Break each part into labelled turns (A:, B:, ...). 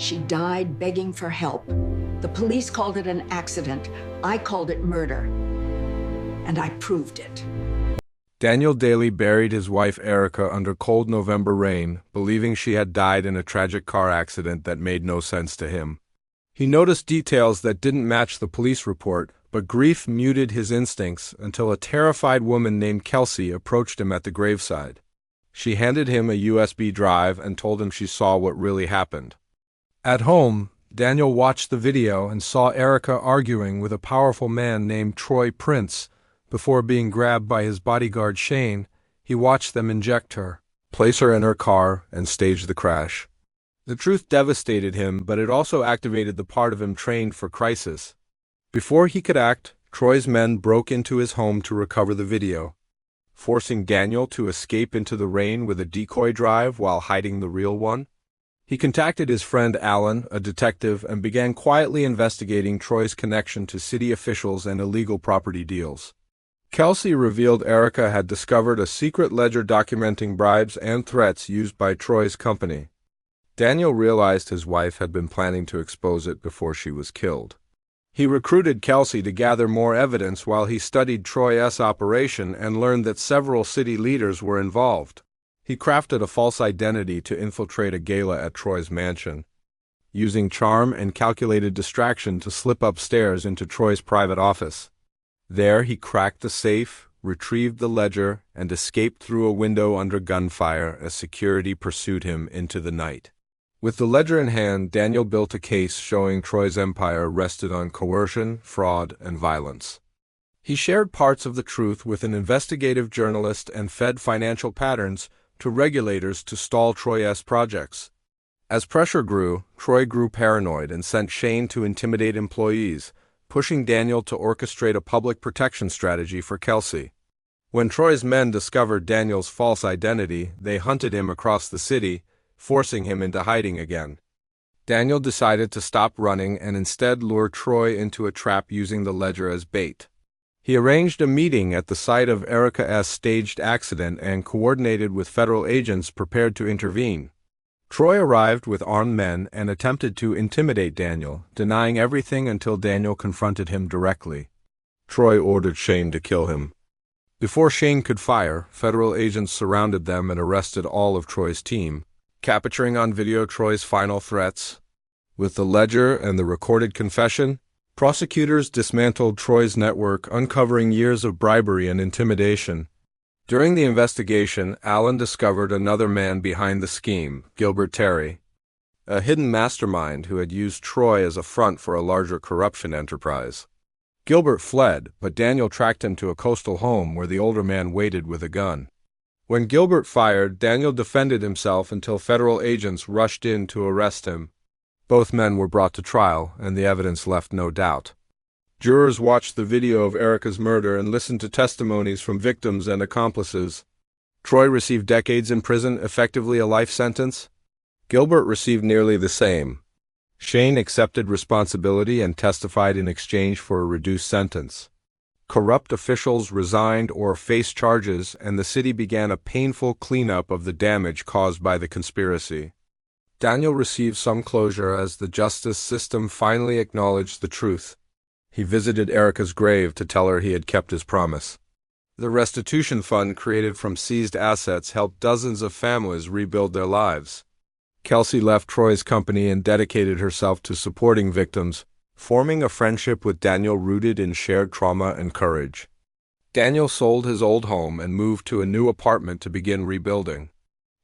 A: She died begging for help. The police called it an accident. I called it murder. And I proved it.
B: Daniel Daly buried his wife Erica under cold November rain, believing she had died in a tragic car accident that made no sense to him. He noticed details that didn't match the police report, but grief muted his instincts until a terrified woman named Kelsey approached him at the graveside. She handed him a USB drive and told him she saw what really happened. At home, Daniel watched the video and saw Erica arguing with a powerful man named Troy Prince. Before being grabbed by his bodyguard Shane, he watched them inject her, place her in her car, and stage the crash. The truth devastated him, but it also activated the part of him trained for crisis. Before he could act, Troy's men broke into his home to recover the video, forcing Daniel to escape into the rain with a decoy drive while hiding the real one. He contacted his friend Alan, a detective, and began quietly investigating Troy's connection to city officials and illegal property deals. Kelsey revealed Erica had discovered a secret ledger documenting bribes and threats used by Troy's company. Daniel realized his wife had been planning to expose it before she was killed. He recruited Kelsey to gather more evidence while he studied Troy's operation and learned that several city leaders were involved. He crafted a false identity to infiltrate a gala at Troy's mansion, using charm and calculated distraction to slip upstairs into Troy's private office. There he cracked the safe, retrieved the ledger, and escaped through a window under gunfire as security pursued him into the night. With the ledger in hand, Daniel built a case showing Troy's empire rested on coercion, fraud, and violence. He shared parts of the truth with an investigative journalist and fed financial patterns to regulators to stall Troy's projects. As pressure grew, Troy grew paranoid and sent Shane to intimidate employees, pushing Daniel to orchestrate a public protection strategy for Kelsey. When Troy's men discovered Daniel's false identity, they hunted him across the city, forcing him into hiding again. Daniel decided to stop running and instead lure Troy into a trap using the ledger as bait. He arranged a meeting at the site of Erica's staged accident and coordinated with federal agents prepared to intervene. Troy arrived with armed men and attempted to intimidate Daniel, denying everything until Daniel confronted him directly. Troy ordered Shane to kill him. Before Shane could fire, federal agents surrounded them and arrested all of Troy's team, capturing on video Troy's final threats. With the ledger and the recorded confession, prosecutors dismantled Troy's network, uncovering years of bribery and intimidation. During the investigation, Alan discovered another man behind the scheme, Gilbert Terry, a hidden mastermind who had used Troy as a front for a larger corruption enterprise. Gilbert fled, but Daniel tracked him to a coastal home where the older man waited with a gun. When Gilbert fired, Daniel defended himself until federal agents rushed in to arrest him. Both men were brought to trial, and the evidence left no doubt. Jurors watched the video of Erica's murder and listened to testimonies from victims and accomplices. Troy received decades in prison, effectively a life sentence. Gilbert received nearly the same. Shane accepted responsibility and testified in exchange for a reduced sentence. Corrupt officials resigned or faced charges, and the city began a painful cleanup of the damage caused by the conspiracy. Daniel received some closure as the justice system finally acknowledged the truth. He visited Erica's grave to tell her he had kept his promise. The restitution fund created from seized assets helped dozens of families rebuild their lives. Kelsey left Troy's company and dedicated herself to supporting victims, forming a friendship with Daniel rooted in shared trauma and courage. Daniel sold his old home and moved to a new apartment to begin rebuilding.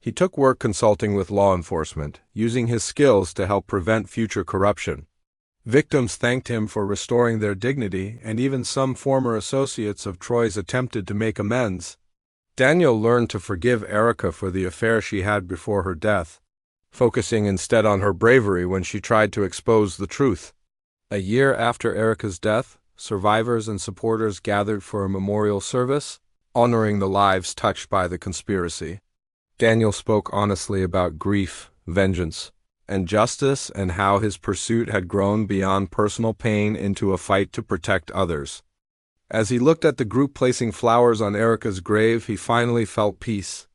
B: He took work consulting with law enforcement, using his skills to help prevent future corruption. Victims thanked him for restoring their dignity, and even some former associates of Troy's attempted to make amends. Daniel learned to forgive Erica for the affair she had before her death, focusing instead on her bravery when she tried to expose the truth. A year after Erica's death, survivors and supporters gathered for a memorial service, honoring the lives touched by the conspiracy. Daniel spoke honestly about grief, vengeance, and justice, and how his pursuit had grown beyond personal pain into a fight to protect others. As he looked at the group placing flowers on Erica's grave, he finally felt peace.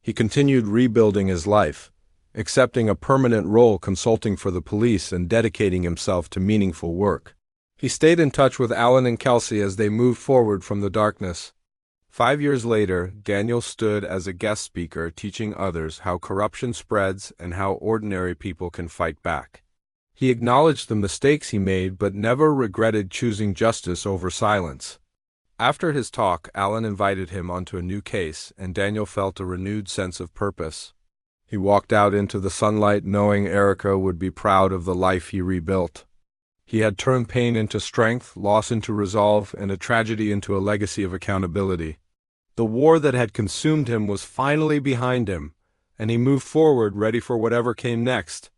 B: He continued rebuilding his life, accepting a permanent role consulting for the police and dedicating himself to meaningful work. He stayed in touch with Alan and Kelsey as they moved forward from the darkness. 5 years later, Daniel stood as a guest speaker teaching others how corruption spreads and how ordinary people can fight back. He acknowledged the mistakes he made but never regretted choosing justice over silence. After his talk, Alan invited him onto a new case, and Daniel felt a renewed sense of purpose. He walked out into the sunlight knowing Erica would be proud of the life he rebuilt. He had turned pain into strength, loss into resolve, and a tragedy into a legacy of accountability. The war that had consumed him was finally behind him, and he moved forward ready for whatever came next.